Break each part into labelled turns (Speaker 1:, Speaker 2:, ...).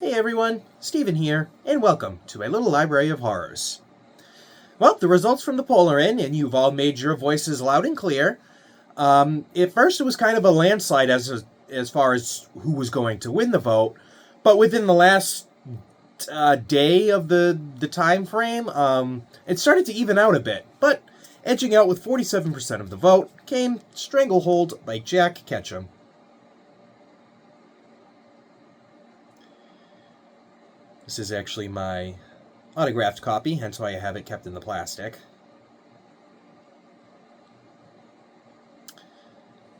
Speaker 1: Hey everyone, Stephen here, and welcome to my little library of horrors. Well, the results from the poll are in, and you've all made your voices loud and clear. At first, it was kind of a landslide as far as who was going to win the vote, but within the last day of the time frame, it started to even out a bit. But edging out with 47% of the vote came Stranglehold by Jack Ketchum. This is actually my autographed copy, hence why I have it kept in the plastic.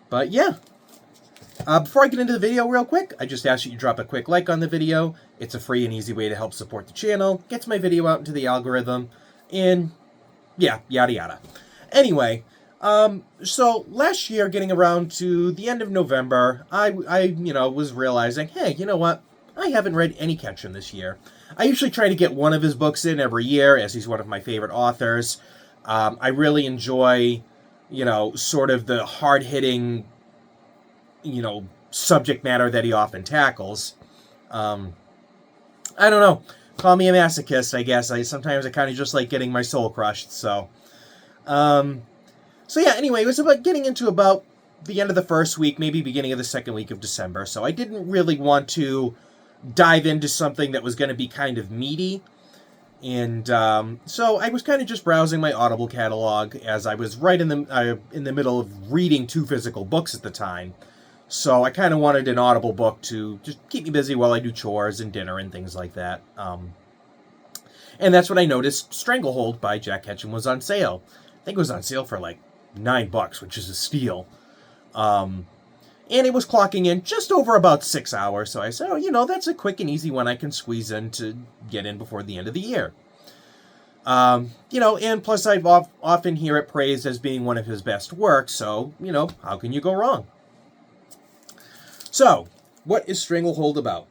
Speaker 1: But yeah, before I get into the video real quick, I just ask that you drop a quick like on the video. It's a free and easy way to help support the channel, gets my video out into the algorithm, and yeah, yada yada. Anyway, so last year, getting around to the end of November, I was realizing, hey, you know what? I haven't read any Ketchum this year. I usually try to get one of his books in every year, as he's one of my favorite authors. I really enjoy, sort of the hard-hitting, subject matter that he often tackles. I don't know. Call me a masochist, I guess. Sometimes I kind of just like getting my soul crushed, so. So yeah, anyway, it was about getting into about the end of the first week, maybe beginning of the second week of December, so I didn't really want to dive into something that was going to be kind of meaty. And so I was kind of just browsing my Audible catalog as I was right in the middle of reading 2 physical books at the time. So I kind of wanted an Audible book to just keep me busy while I do chores and dinner and things like that. And that's when I noticed Stranglehold by Jack Ketchum was on sale. I think it was on sale for like $9, which is a steal. And it was clocking in just over about 6 hours, so I said, that's a quick and easy one I can squeeze in to get in before the end of the year. And plus I've often hear it praised as being one of his best works, so, how can you go wrong? So, what is Stranglehold about?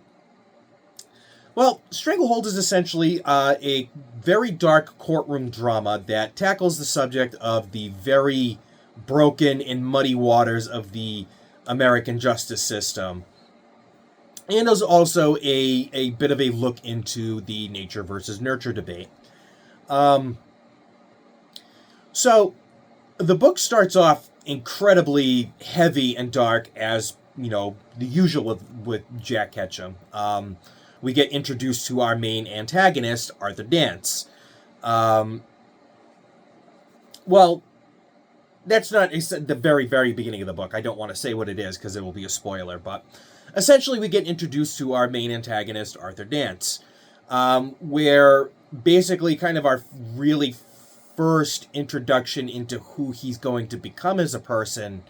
Speaker 1: Well, Stranglehold is essentially a very dark courtroom drama that tackles the subject of the very broken and muddy waters of the American justice system. And there's also a bit of a look into the nature versus nurture debate. So the book starts off incredibly heavy and dark, as, the usual with Jack Ketchum. We get introduced to our main antagonist, Arthur Danse. Well, that's not the very, very beginning of the book. I don't want to say what it is because it will be a spoiler. But essentially, we get introduced to our main antagonist, Arthur Danse, where basically kind of our really first introduction into who he's going to become as a person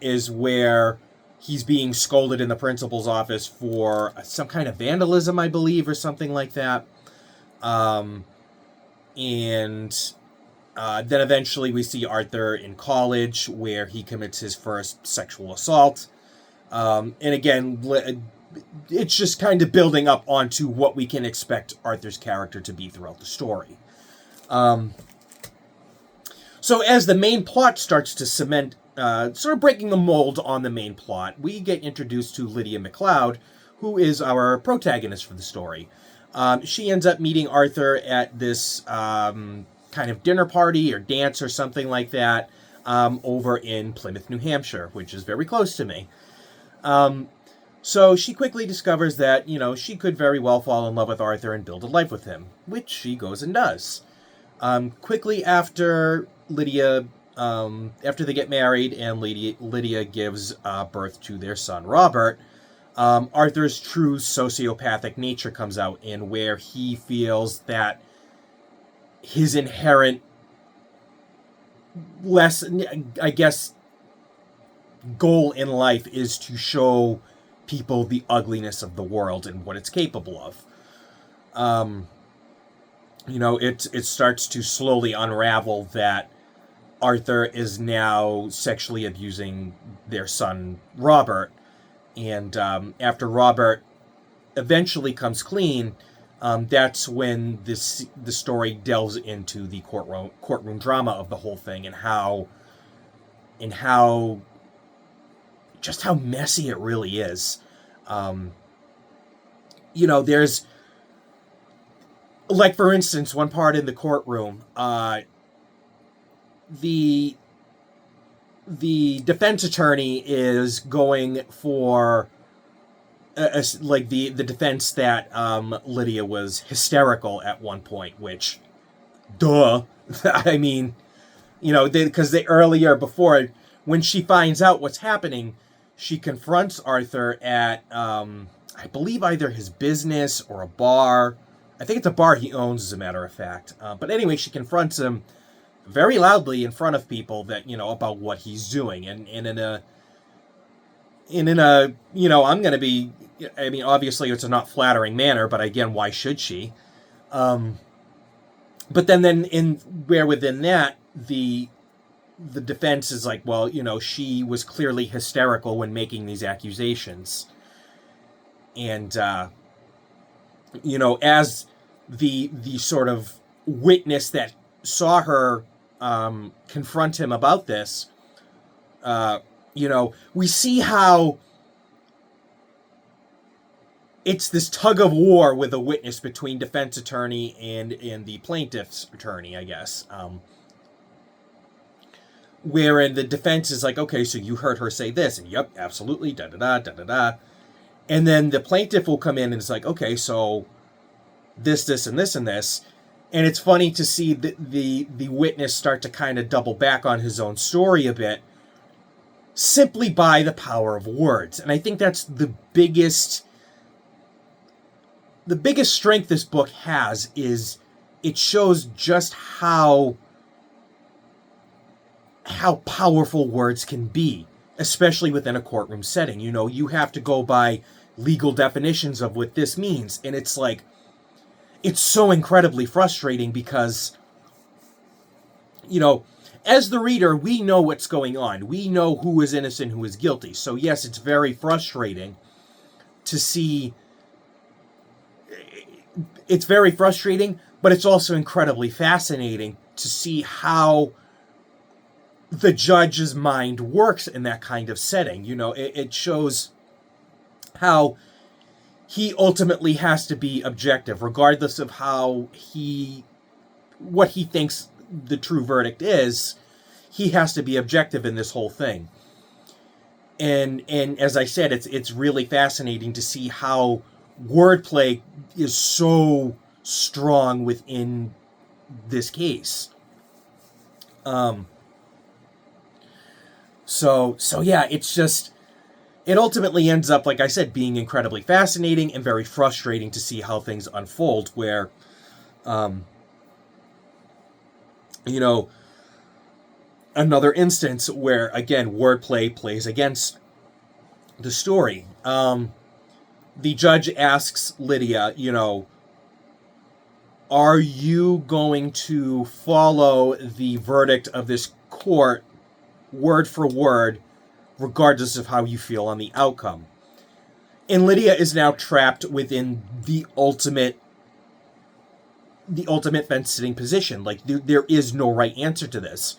Speaker 1: is where he's being scolded in the principal's office for some kind of vandalism, I believe, or something like that. Then eventually we see Arthur in college, where he commits his first sexual assault. And again, it's just kind of building up onto what we can expect Arthur's character to be throughout the story. So as the main plot starts to cement, sort of breaking the mold on the main plot, we get introduced to Lydia McCloud, who is our protagonist for the story. She ends up meeting Arthur at this kind of dinner party or dance or something like that over in Plymouth, New Hampshire, which is very close to me. So she quickly discovers that, she could very well fall in love with Arthur and build a life with him, which she goes and does. Quickly after after they get married and Lydia gives birth to their son, Robert, Arthur's true sociopathic nature comes out, in where he feels that his inherent goal in life is to show people the ugliness of the world and what it's capable of. It starts to slowly unravel that Arthur is now sexually abusing their son, Robert. And after Robert eventually comes clean, that's when the story delves into the courtroom drama of the whole thing, and how just how messy it really is. there's, like, for instance, one part in the courtroom, the defense attorney is going for like the defense that Lydia was hysterical at one point, which, duh. I mean, because earlier before, when she finds out what's happening, she confronts Arthur at I believe either his business or a bar. I think it's a bar he owns, as a matter of fact. But anyway, she confronts him very loudly in front of people that, about what he's doing. And in a, I'm going to be, I mean, obviously it's a not flattering manner, but again, why should she? But then within that, the defense is like, well, she was clearly hysterical when making these accusations. And, as the sort of witness that saw her confront him about this, we see how it's this tug of war with a witness between defense attorney and the plaintiff's attorney, I guess. Wherein the defense is like, okay, so you heard her say this, and yep, absolutely, da-da-da, da-da-da. And then the plaintiff will come in and it's like, okay, so this, and this, and this. And it's funny to see the witness start to kind of double back on his own story a bit, simply by the power of words. And I think that's the biggest strength this book has, is it shows just how powerful words can be, especially within a courtroom setting. You have to go by legal definitions of what this means. And it's like, it's so incredibly frustrating because, as the reader, we know what's going on. We know who is innocent, who is guilty. So yes, it's very frustrating to see. It's very frustrating, but it's also incredibly fascinating to see how the judge's mind works in that kind of setting. It shows how he ultimately has to be objective, regardless of what he thinks the true verdict is. He has to be objective in this whole thing. And as I said, it's really fascinating to see how wordplay is so strong within this case. So yeah, it's just, it ultimately ends up, like I said, being incredibly fascinating and very frustrating to see how things unfold, where, another instance where, again, wordplay plays against the story. The judge asks Lydia, are you going to follow the verdict of this court word for word, regardless of how you feel on the outcome? And Lydia is now trapped within the ultimate fence-sitting position. Like, there is no right answer to this.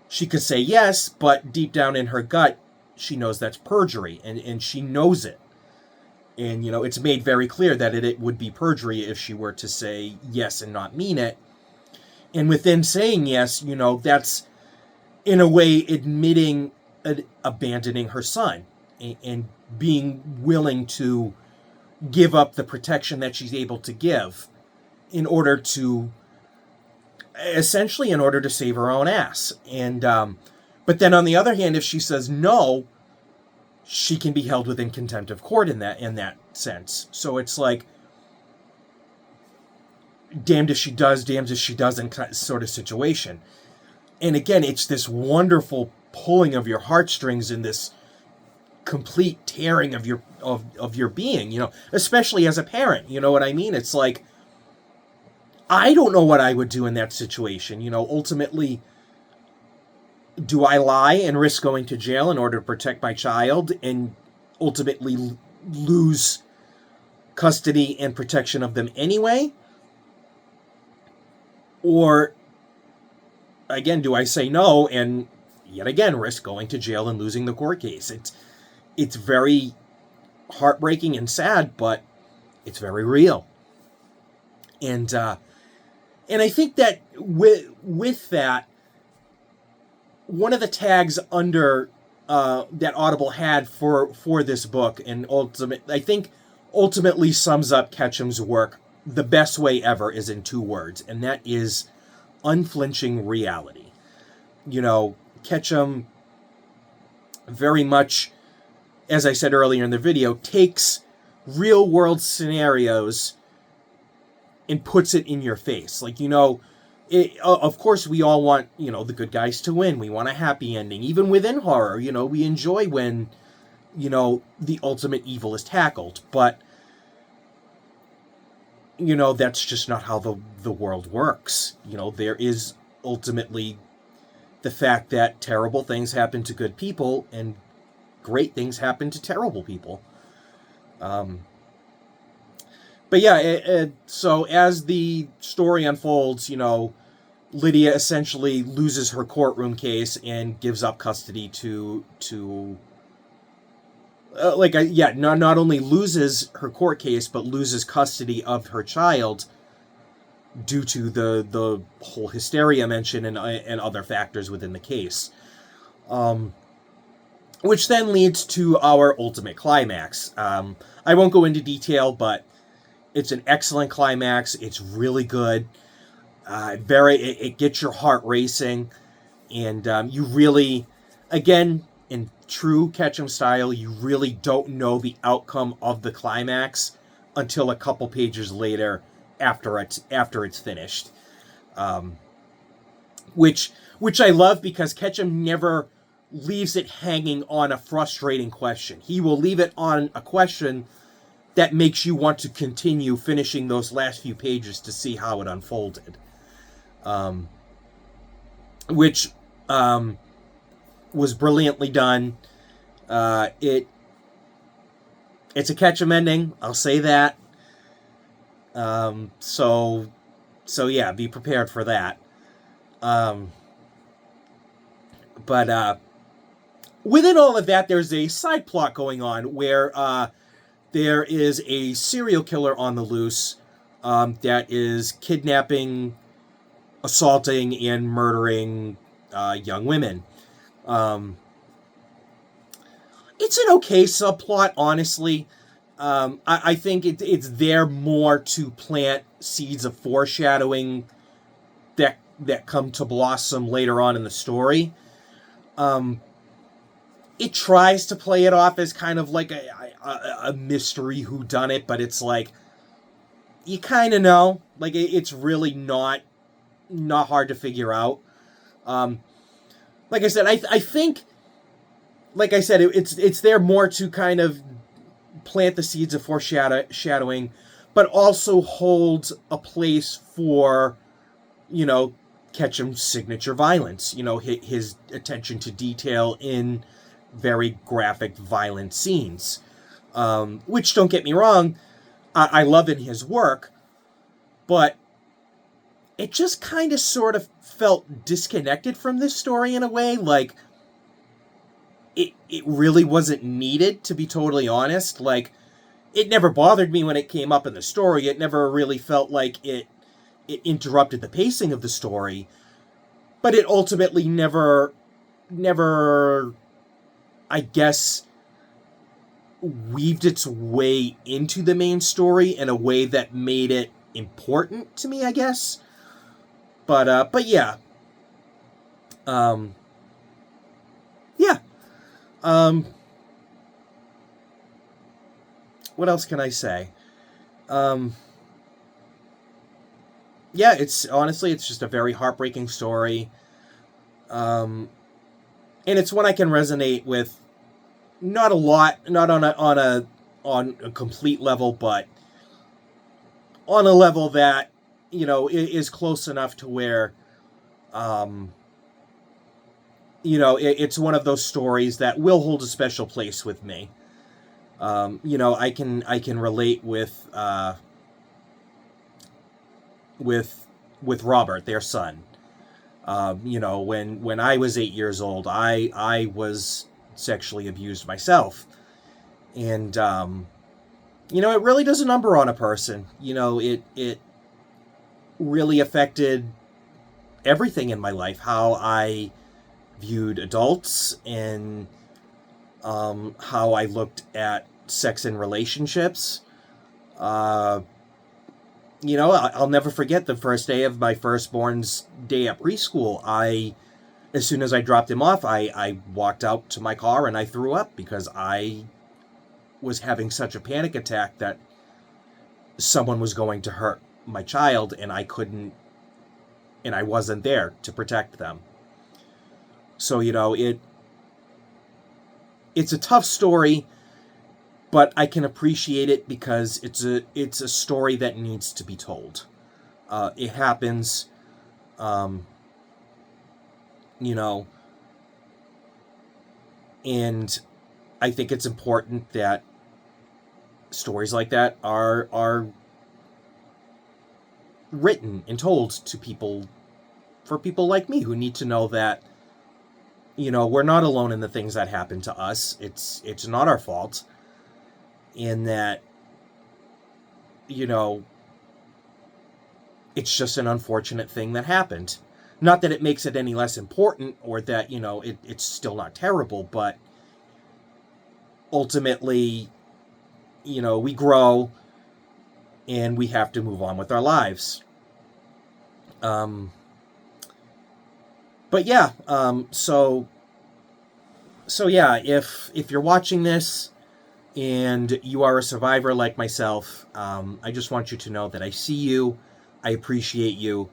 Speaker 1: She could say yes, but deep down in her gut, she knows that's perjury, and she knows it. And, it's made very clear that it would be perjury if she were to say yes and not mean it. And within saying yes, that's, in a way, admitting abandoning her son and being willing to give up the protection that she's able to give in order to save her own ass. And but then on the other hand, if she says no, she can be held within contempt of court in that sense. So it's like, damned if she does, damned if she doesn't sort of situation. And again, it's this wonderful pulling of your heartstrings and this complete tearing of your being, especially as a parent. You know what I mean? It's like, I don't know what I would do in that situation. Ultimately, do I lie and risk going to jail in order to protect my child and ultimately lose custody and protection of them anyway? Or, again, do I say no and yet again risk going to jail and losing the court case? It's very heartbreaking and sad, but It's very real. And I think that with that, one of the tags under that Audible had for this book, and ultimately sums up Ketchum's work the best way ever, is in 2 words, and that is unflinching reality. Ketchum very much, as I said earlier in the video, takes real world scenarios and puts it in your face. Of course, we all want, the good guys to win. We want a happy ending. Even within horror, we enjoy when, the ultimate evil is tackled. But, that's just not how the world works. There is ultimately the fact that terrible things happen to good people and great things happen to terrible people. But yeah, so as the story unfolds, Lydia essentially loses her courtroom case and gives up custody to not only loses her court case, but loses custody of her child due to the whole hysteria mentioned and other factors within the case. Which then leads to our ultimate climax. I won't go into detail, but it's an excellent climax. It's really good. It gets your heart racing, and you really, again, in true Ketchum style, you really don't know the outcome of the climax until a couple pages later, after it's finished. Which I love, because Ketchum never leaves it hanging on a frustrating question. He will leave it on a question that makes you want to continue finishing those last few pages to see how it unfolded. Which was brilliantly done. It's a Ketchum ending, I'll say that. So yeah, be prepared for that. But within all of that, there's a side plot going on where there is a serial killer on the loose that is kidnapping, assaulting, and murdering young women. It's an okay subplot, honestly. I think it's there more to plant seeds of foreshadowing that come to blossom later on in the story. It tries to play it off as kind of like a mystery whodunit, but it's like, you kind of know. Like, it's really not hard to figure out. Like I said, I think, like I said, it's there more to kind of plant the seeds of foreshadowing, but also holds a place for, Ketchum's signature violence. His attention to detail in very graphic, violent scenes. Which, don't get me wrong, I love in his work, but it just kind of sort of felt disconnected from this story in a way. Like, it really wasn't needed, to be totally honest. Like, it never bothered me when it came up in the story. It never really felt like it interrupted the pacing of the story. But it ultimately never, I guess, weaved its way into the main story in a way that made it important to me, I guess. But yeah. Yeah. What else can I say? Yeah, it's just a very heartbreaking story. And it's one I can resonate with. Not a lot, not on a complete level, but on a level that, is close enough to where, it's one of those stories that will hold a special place with me. I can relate with Robert, their son. When I was 8 years old, I was sexually abused myself, and it really does a number on a person. It really affected everything in my life, how I viewed adults and how I looked at sex and relationships. I'll never forget the first day of my firstborn's day at preschool. As soon as I dropped him off, I walked out to my car and I threw up because I was having such a panic attack that someone was going to hurt my child, and I wasn't there to protect them. So, it's a tough story, but I can appreciate it because it's a story that needs to be told. It happens, and I think it's important that stories like that are written and told to people, for people like me who need to know that, we're not alone in the things that happen to us. It's not our fault. In that, it's just an unfortunate thing that happened. Not that it makes it any less important, or that, it's still not terrible, but ultimately, we grow and we have to move on with our lives. But yeah, so yeah, if you're watching this and you are a survivor like myself, I just want you to know that I see you, I appreciate you,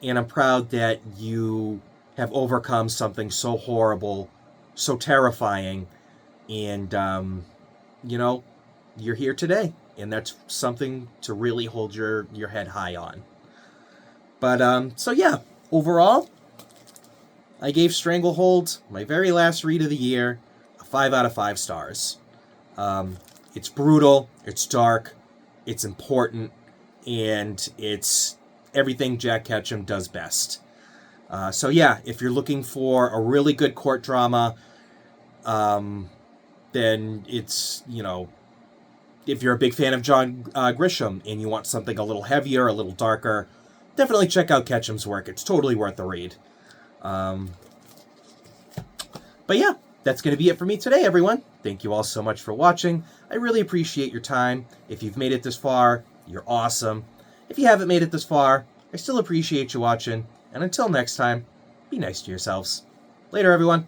Speaker 1: and I'm proud that you have overcome something so horrible, so terrifying, and, you're here today, and that's something to really hold your head high on. But, so yeah, overall, I gave Stranglehold, my very last read of the year, a 5 out of 5 stars. It's brutal, it's dark, it's important, and it's everything Jack Ketchum does best. So yeah, if you're looking for a really good court drama, then it's, if you're a big fan of John Grisham and you want something a little heavier, a little darker, definitely check out Ketchum's work. It's totally worth the read. But yeah, that's going to be it for me today, everyone. Thank you all so much for watching. I really appreciate your time. If you've made it this far, you're awesome. If you haven't made it this far, I still appreciate you watching. And until next time, be nice to yourselves. Later, everyone.